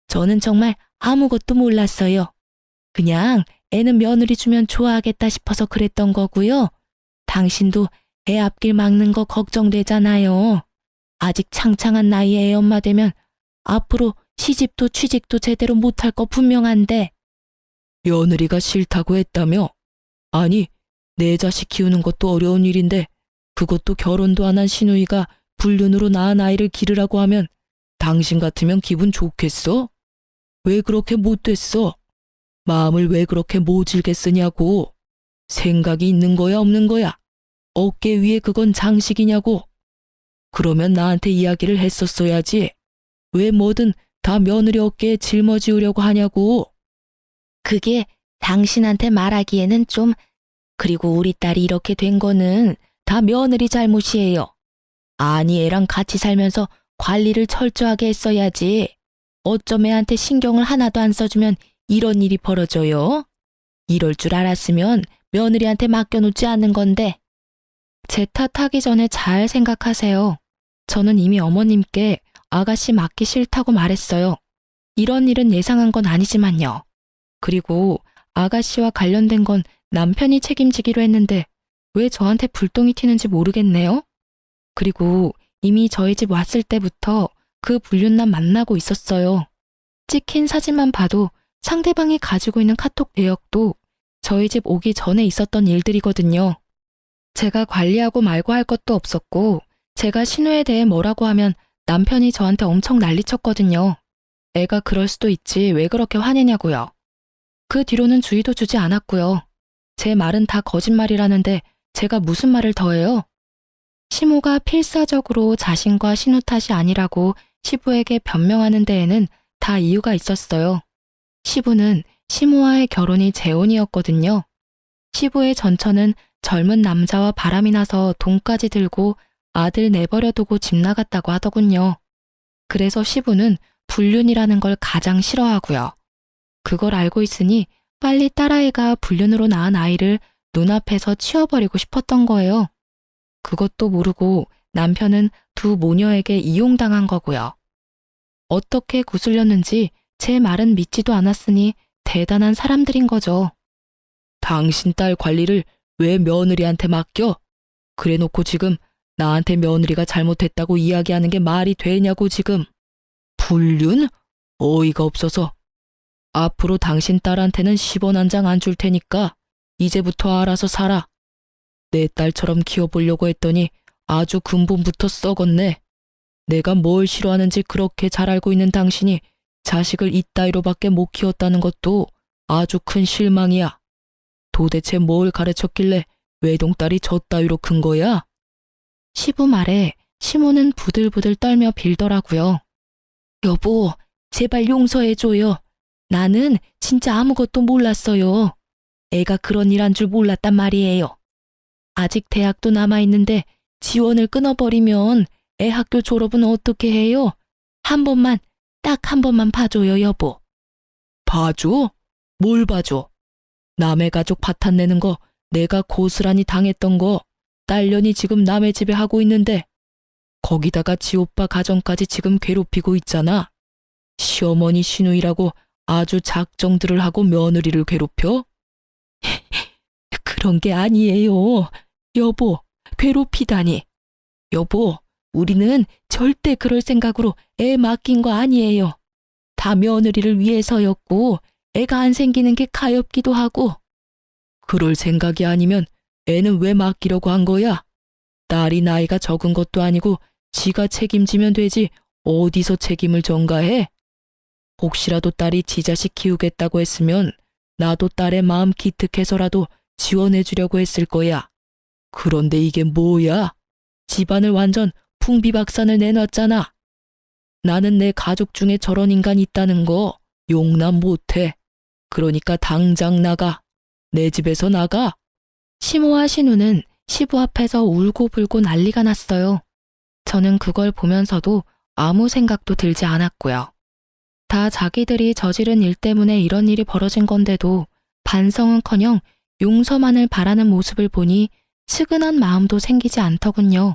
저는 정말 아무것도 몰랐어요. 그냥 애는 며느리 주면 좋아하겠다 싶어서 그랬던 거고요. 당신도 애 앞길 막는 거 걱정되잖아요. 아직 창창한 나이에 애 엄마 되면 앞으로 시집도 취직도 제대로 못할 거 분명한데. 며느리가 싫다고 했다며? 아니, 내 자식 키우는 것도 어려운 일인데 그것도 결혼도 안 한 시누이가 불륜으로 낳은 아이를 기르라고 하면 당신 같으면 기분 좋겠어? 왜 그렇게 못됐어? 마음을 왜 그렇게 모질게 쓰냐고. 생각이 있는 거야 없는 거야? 어깨 위에 그건 장식이냐고. 그러면 나한테 이야기를 했었어야지. 왜 뭐든 다 며느리 어깨에 짊어지우려고 하냐고. 그게 당신한테 말하기에는 좀. 그리고 우리 딸이 이렇게 된 거는 다 며느리 잘못이에요. 아니, 애랑 같이 살면서 관리를 철저하게 했어야지. 어쩜 애한테 신경을 하나도 안 써주면 이런 일이 벌어져요? 이럴 줄 알았으면 며느리한테 맡겨놓지 않는 건데. 제 탓하기 전에 잘 생각하세요. 저는 이미 어머님께 아가씨 맡기 싫다고 말했어요. 이런 일은 예상한 건 아니지만요. 그리고 아가씨와 관련된 건 남편이 책임지기로 했는데 왜 저한테 불똥이 튀는지 모르겠네요. 그리고 이미 저희 집 왔을 때부터 그 불륜남 만나고 있었어요. 찍힌 사진만 봐도 상대방이 가지고 있는 카톡 내역도 저희 집 오기 전에 있었던 일들이거든요. 제가 관리하고 말고 할 것도 없었고 제가 신우에 대해 뭐라고 하면 남편이 저한테 엄청 난리쳤거든요. 애가 그럴 수도 있지 왜 그렇게 화내냐고요. 그 뒤로는 주의도 주지 않았고요. 제 말은 다 거짓말이라는데 제가 무슨 말을 더해요? 시모가 필사적으로 자신과 신우 탓이 아니라고 시부에게 변명하는 데에는 다 이유가 있었어요. 시부는 시모와의 결혼이 재혼이었거든요. 시부의 전처는 젊은 남자와 바람이 나서 돈까지 들고 아들 내버려 두고 집 나갔다고 하더군요. 그래서 시부는 불륜이라는 걸 가장 싫어하고요. 그걸 알고 있으니 빨리 딸아이가 불륜으로 낳은 아이를 눈앞에서 치워버리고 싶었던 거예요. 그것도 모르고 남편은 두 모녀에게 이용당한 거고요. 어떻게 구슬렸는지 제 말은 믿지도 않았으니 대단한 사람들인 거죠. 당신 딸 관리를 왜 며느리한테 맡겨? 그래놓고 지금 나한테 며느리가 잘못했다고 이야기하는 게 말이 되냐고 지금. 불륜? 어이가 없어서. 앞으로 당신 딸한테는 10원 한 장 안 줄 테니까 이제부터 알아서 살아. 내 딸처럼 키워보려고 했더니 아주 근본부터 썩었네. 내가 뭘 싫어하는지 그렇게 잘 알고 있는 당신이 자식을 이따위로밖에 못 키웠다는 것도 아주 큰 실망이야. 도대체 뭘 가르쳤길래 외동딸이 저 따위로 큰 거야? 시부 말에 시모는 부들부들 떨며 빌더라고요. 여보, 제발 용서해줘요. 나는 진짜 아무것도 몰랐어요. 애가 그런 일 한 줄 몰랐단 말이에요. 아직 대학도 남아있는데 지원을 끊어버리면 애 학교 졸업은 어떻게 해요? 한 번만, 딱 한 번만 봐줘요, 여보. 봐줘? 뭘 봐줘? 남의 가족 파탄내는 거 내가 고스란히 당했던 거 딸년이 지금 남의 집에 하고 있는데 거기다가 지 오빠 가정까지 지금 괴롭히고 있잖아. 시어머니 시누이라고 아주 작정들을 하고 며느리를 괴롭혀? 그런 게 아니에요. 여보, 괴롭히다니. 여보, 우리는 절대 그럴 생각으로 애 맡긴 거 아니에요. 다 며느리를 위해서였고 애가 안 생기는 게 가엾기도 하고. 그럴 생각이 아니면 애는 왜 맡기려고 한 거야? 딸이 나이가 적은 것도 아니고 지가 책임지면 되지 어디서 책임을 전가해? 혹시라도 딸이 지 자식 키우겠다고 했으면 나도 딸의 마음 기특해서라도 지원해주려고 했을 거야. 그런데 이게 뭐야? 집안을 완전 풍비박산을 내놨잖아. 나는 내 가족 중에 저런 인간이 있다는 거 용납 못해. 그러니까 당장 나가. 내 집에서 나가. 시모와 신우는 시부 앞에서 울고불고 난리가 났어요. 저는 그걸 보면서도 아무 생각도 들지 않았고요. 다 자기들이 저지른 일 때문에 이런 일이 벌어진 건데도 반성은커녕 용서만을 바라는 모습을 보니 측은한 마음도 생기지 않더군요.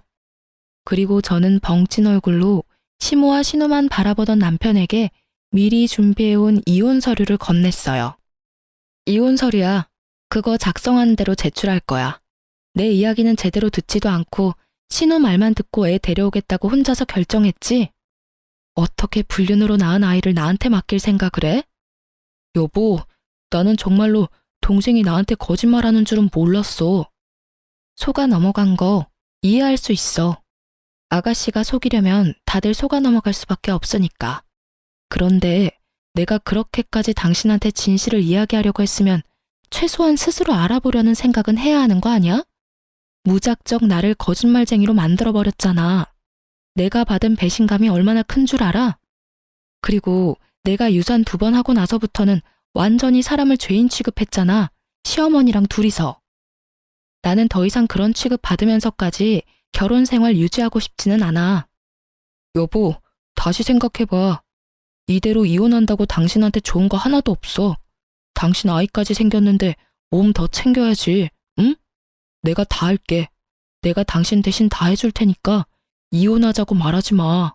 그리고 저는 벙찐 얼굴로 시모와 신우만 바라보던 남편에게 미리 준비해온 이혼 서류를 건넸어요. 이혼 서류야. 그거 작성한 대로 제출할 거야. 내 이야기는 제대로 듣지도 않고 신우 말만 듣고 애 데려오겠다고 혼자서 결정했지? 어떻게 불륜으로 낳은 아이를 나한테 맡길 생각을 해? 여보, 나는 정말로 동생이 나한테 거짓말하는 줄은 몰랐어. 속아 넘어간 거 이해할 수 있어. 아가씨가 속이려면 다들 속아 넘어갈 수밖에 없으니까. 그런데 내가 그렇게까지 당신한테 진실을 이야기하려고 했으면 최소한 스스로 알아보려는 생각은 해야 하는 거 아니야? 무작정 나를 거짓말쟁이로 만들어버렸잖아. 내가 받은 배신감이 얼마나 큰 줄 알아? 그리고 내가 유산 2번 하고 나서부터는 완전히 사람을 죄인 취급했잖아. 시어머니랑 둘이서. 나는 더 이상 그런 취급 받으면서까지 결혼 생활 유지하고 싶지는 않아. 여보, 다시 생각해봐. 이대로 이혼한다고 당신한테 좋은 거 하나도 없어. 당신 아이까지 생겼는데 몸 더 챙겨야지, 응? 내가 다 할게. 내가 당신 대신 다 해줄 테니까 이혼하자고 말하지 마.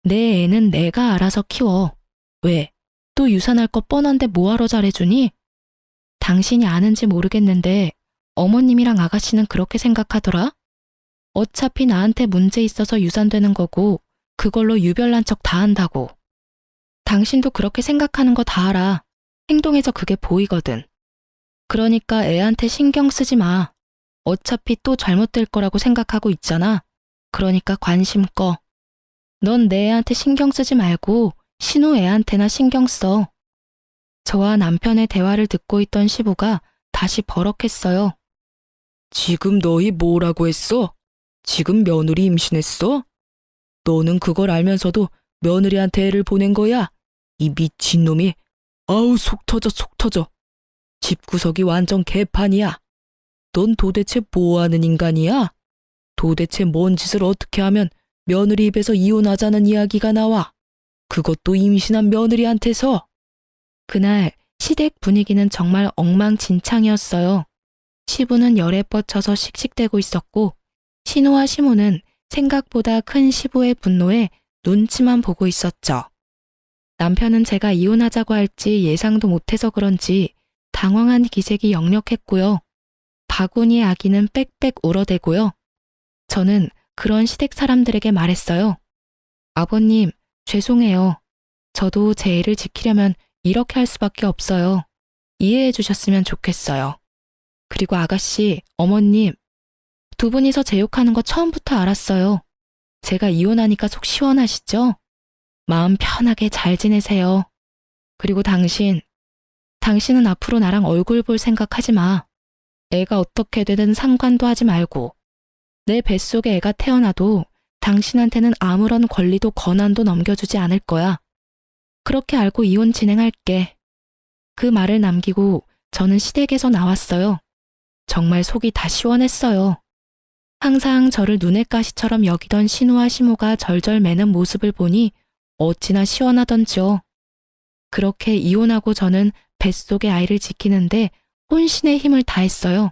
내 애는 내가 알아서 키워. 왜? 또 유산할 거 뻔한데 뭐하러 잘해주니? 당신이 아는지 모르겠는데 어머님이랑 아가씨는 그렇게 생각하더라? 어차피 나한테 문제 있어서 유산되는 거고 그걸로 유별난 척 다 한다고. 당신도 그렇게 생각하는 거 다 알아. 행동에서 그게 보이거든. 그러니까 애한테 신경 쓰지 마. 어차피 또 잘못될 거라고 생각하고 있잖아. 그러니까 관심 꺼. 넌 내 애한테 신경 쓰지 말고 신우 애한테나 신경 써. 저와 남편의 대화를 듣고 있던 시부가 다시 버럭했어요. 지금 너희 뭐라고 했어? 지금 며느리 임신했어? 너는 그걸 알면서도 며느리한테 애를 보낸 거야? 이 미친놈이. 아우 속 터져 속 터져. 집구석이 완전 개판이야. 넌 도대체 뭐하는 인간이야? 도대체 뭔 짓을 어떻게 하면 며느리 입에서 이혼하자는 이야기가 나와? 그것도 임신한 며느리한테서. 그날 시댁 분위기는 정말 엉망진창이었어요. 시부는 열에 뻗쳐서 씩씩대고 있었고 신우와 시모는 생각보다 큰 시부의 분노에 눈치만 보고 있었죠. 남편은 제가 이혼하자고 할지 예상도 못해서 그런지 당황한 기색이 역력했고요. 바구니의 아기는 빽빽 울어대고요. 저는 그런 시댁 사람들에게 말했어요. 아버님, 죄송해요. 저도 제 애를 지키려면 이렇게 할 수밖에 없어요. 이해해 주셨으면 좋겠어요. 그리고 아가씨, 어머님, 2분이서 제 욕하는 거 처음부터 알았어요. 제가 이혼하니까 속 시원하시죠? 마음 편하게 잘 지내세요. 그리고 당신은 앞으로 나랑 얼굴 볼 생각하지 마. 애가 어떻게 되든 상관도 하지 말고. 내 뱃속에 애가 태어나도 당신한테는 아무런 권리도 권한도 넘겨주지 않을 거야. 그렇게 알고 이혼 진행할게. 그 말을 남기고 저는 시댁에서 나왔어요. 정말 속이 다 시원했어요. 항상 저를 눈의 가시처럼 여기던 신우와 시모가 절절 매는 모습을 보니 어찌나 시원하던지요. 그렇게 이혼하고 저는 뱃속의 아이를 지키는데 혼신의 힘을 다했어요.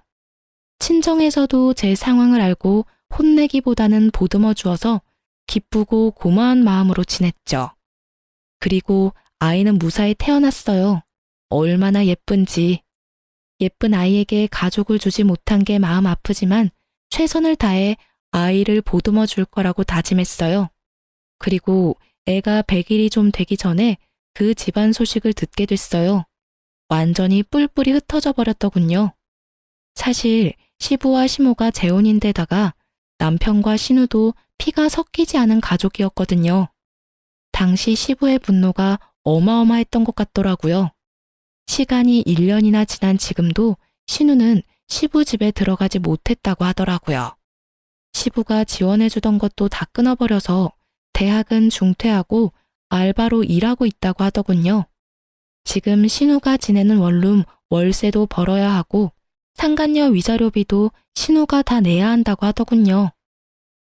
친정에서도 제 상황을 알고 혼내기보다는 보듬어 주어서 기쁘고 고마운 마음으로 지냈죠. 그리고 아이는 무사히 태어났어요. 얼마나 예쁜지. 예쁜 아이에게 가족을 주지 못한 게 마음 아프지만 최선을 다해 아이를 보듬어 줄 거라고 다짐했어요. 그리고 애가 100일이 좀 되기 전에 그 집안 소식을 듣게 됐어요. 완전히 뿔뿔이 흩어져 버렸더군요. 사실 시부와 시모가 재혼인데다가 남편과 신우도 피가 섞이지 않은 가족이었거든요. 당시 시부의 분노가 어마어마했던 것 같더라고요. 시간이 1년이나 지난 지금도 신우는 시부 집에 들어가지 못했다고 하더라고요. 시부가 지원해주던 것도 다 끊어버려서 대학은 중퇴하고 알바로 일하고 있다고 하더군요. 지금 신우가 지내는 원룸 월세도 벌어야 하고 상간녀 위자료비도 신우가 다 내야 한다고 하더군요.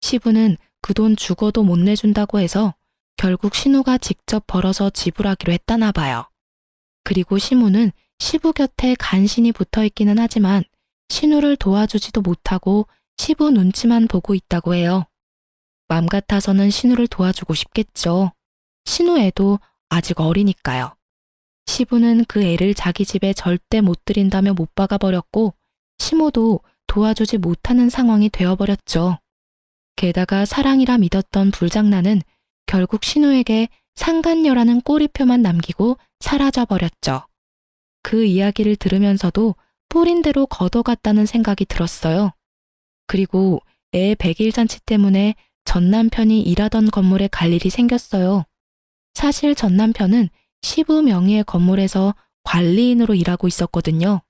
시부는 그 돈 죽어도 못 내준다고 해서 결국 신우가 직접 벌어서 지불하기로 했다나 봐요. 그리고 시모는 시부 곁에 간신히 붙어있기는 하지만 신우를 도와주지도 못하고 시부 눈치만 보고 있다고 해요. 맘 같아서는 신우를 도와주고 싶겠죠. 신우 애도 아직 어리니까요. 시부는 그 애를 자기 집에 절대 못 들인다며 못 박아버렸고 시모도 도와주지 못하는 상황이 되어버렸죠. 게다가 사랑이라 믿었던 불장난은 결국 신우에게 상간녀라는 꼬리표만 남기고 사라져버렸죠. 그 이야기를 들으면서도 뿌린 대로 걷어갔다는 생각이 들었어요. 그리고 애 100일 잔치 때문에 전 남편이 일하던 건물에 갈 일이 생겼어요. 사실 전 남편은 시부 명의의 건물에서 관리인으로 일하고 있었거든요.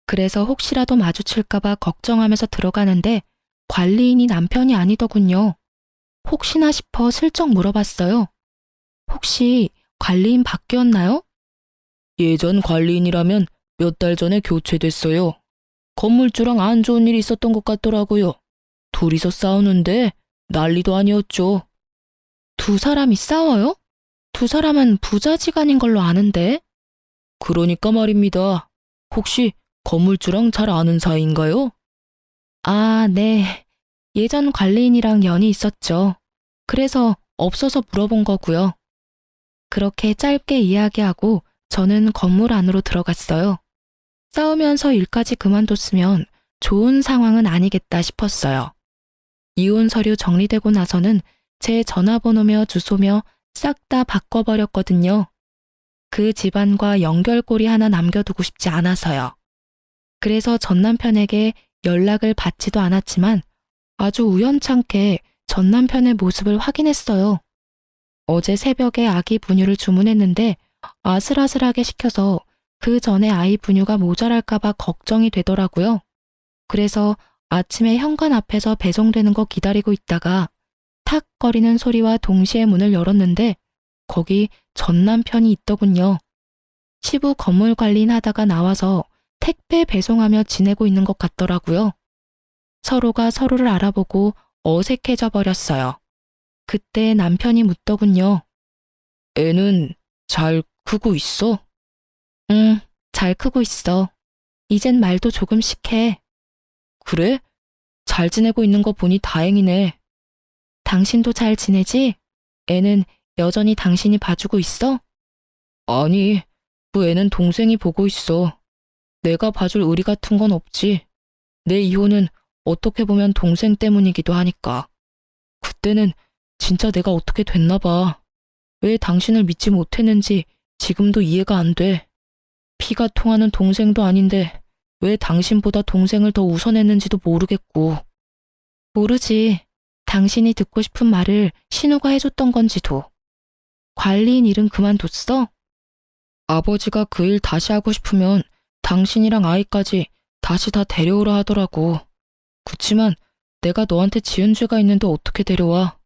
그래서 혹시라도 마주칠까봐 걱정하면서 들어가는데 관리인이 남편이 아니더군요. 혹시나 싶어 슬쩍 물어봤어요. 혹시 관리인 바뀌었나요? 예전 관리인이라면 몇 달 전에 교체됐어요. 건물주랑 안 좋은 일이 있었던 것 같더라고요. 둘이서 싸우는데 난리도 아니었죠. 두 사람이 싸워요? 두 사람은 부자지간인 걸로 아는데. 그러니까 말입니다. 혹시 건물주랑 잘 아는 사이인가요? 아, 네. 예전 관리인이랑 연이 있었죠. 그래서 없어서 물어본 거고요. 그렇게 짧게 이야기하고 저는 건물 안으로 들어갔어요. 싸우면서 일까지 그만뒀으면 좋은 상황은 아니겠다 싶었어요. 이혼 서류 정리되고 나서는 제 전화번호며 주소며 싹 다 바꿔버렸거든요. 그 집안과 연결고리 하나 남겨두고 싶지 않아서요. 그래서 전 남편에게 연락을 받지도 않았지만 아주 우연찮게 전 남편의 모습을 확인했어요. 어제 새벽에 아기 분유를 주문했는데 아슬아슬하게 식혀서 그 전에 아이 분유가 모자랄까봐 걱정이 되더라고요. 그래서 아침에 현관 앞에서 배송되는 거 기다리고 있다가 탁 거리는 소리와 동시에 문을 열었는데 거기 전 남편이 있더군요. 시부 건물 관리인 하다가 나와서 택배 배송하며 지내고 있는 것 같더라고요. 서로가 서로를 알아보고 어색해져 버렸어요. 그때 남편이 묻더군요. 애는 잘 크고 있어? 응, 잘 크고 있어. 이젠 말도 조금씩 해. 그래? 잘 지내고 있는 거 보니 다행이네. 당신도 잘 지내지? 애는 여전히 당신이 봐주고 있어? 아니, 그 애는 동생이 보고 있어. 내가 봐줄 의리 같은 건 없지. 내 이혼은 어떻게 보면 동생 때문이기도 하니까. 그때는 진짜 내가 어떻게 됐나 봐. 왜 당신을 믿지 못했는지 지금도 이해가 안 돼. 피가 통하는 동생도 아닌데 왜 당신보다 동생을 더 우선했는지도 모르겠고. 모르지. 당신이 듣고 싶은 말을 신우가 해줬던 건지도. 관리인 일은 그만뒀어? 아버지가 그 일 다시 하고 싶으면 당신이랑 아이까지 다시 다 데려오라 하더라고. 그치만 내가 너한테 지은 죄가 있는데 어떻게 데려와.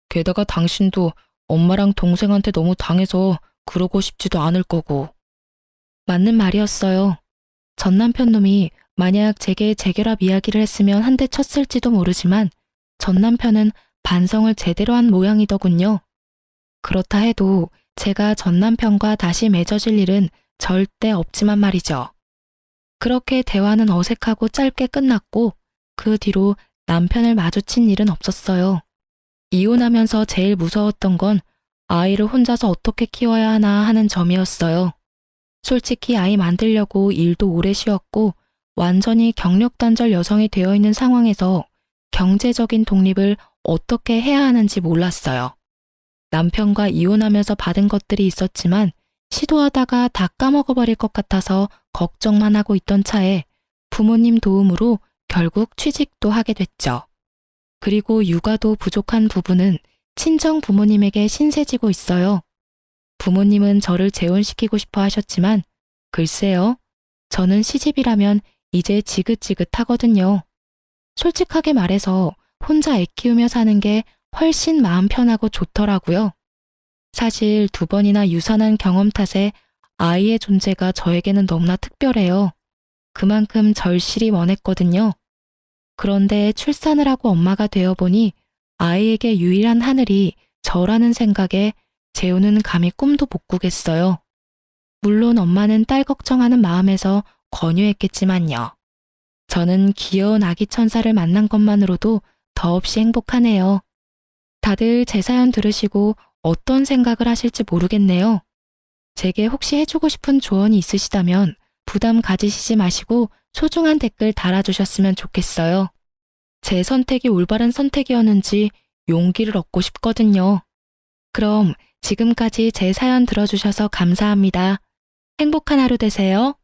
게다가 당신도 엄마랑 동생한테 너무 당해서 그러고 싶지도 않을 거고. 맞는 말이었어요. 전 남편 놈이 만약 제게 재결합 이야기를 했으면 한 대 쳤을지도 모르지만 전 남편은 반성을 제대로 한 모양이더군요. 그렇다 해도 제가 전 남편과 다시 맺어질 일은 절대 없지만 말이죠. 그렇게 대화는 어색하고 짧게 끝났고 그 뒤로 남편을 마주친 일은 없었어요. 이혼하면서 제일 무서웠던 건 아이를 혼자서 어떻게 키워야 하나 하는 점이었어요. 솔직히 아이 만들려고 일도 오래 쉬었고 완전히 경력단절 여성이 되어 있는 상황에서 경제적인 독립을 어떻게 해야 하는지 몰랐어요. 남편과 이혼하면서 받은 것들이 있었지만 시도하다가 다 까먹어버릴 것 같아서 걱정만 하고 있던 차에 부모님 도움으로 결국 취직도 하게 됐죠. 그리고 육아도 부족한 부분은 친정 부모님에게 신세지고 있어요. 부모님은 저를 재혼시키고 싶어 하셨지만 글쎄요, 저는 시집이라면 이제 지긋지긋하거든요. 솔직하게 말해서 혼자 애 키우며 사는 게 훨씬 마음 편하고 좋더라고요. 사실 2번이나 유산한 경험 탓에 아이의 존재가 저에게는 너무나 특별해요. 그만큼 절실히 원했거든요. 그런데 출산을 하고 엄마가 되어보니 아이에게 유일한 하늘이 저라는 생각에 재우는 감히 꿈도 못 꾸겠어요. 물론 엄마는 딸 걱정하는 마음에서 권유했겠지만요. 저는 귀여운 아기 천사를 만난 것만으로도 더없이 행복하네요. 다들 제 사연 들으시고 어떤 생각을 하실지 모르겠네요. 제게 혹시 해주고 싶은 조언이 있으시다면 부담 가지시지 마시고 소중한 댓글 달아주셨으면 좋겠어요. 제 선택이 올바른 선택이었는지 용기를 얻고 싶거든요. 그럼 지금까지 제 사연 들어주셔서 감사합니다. 행복한 하루 되세요.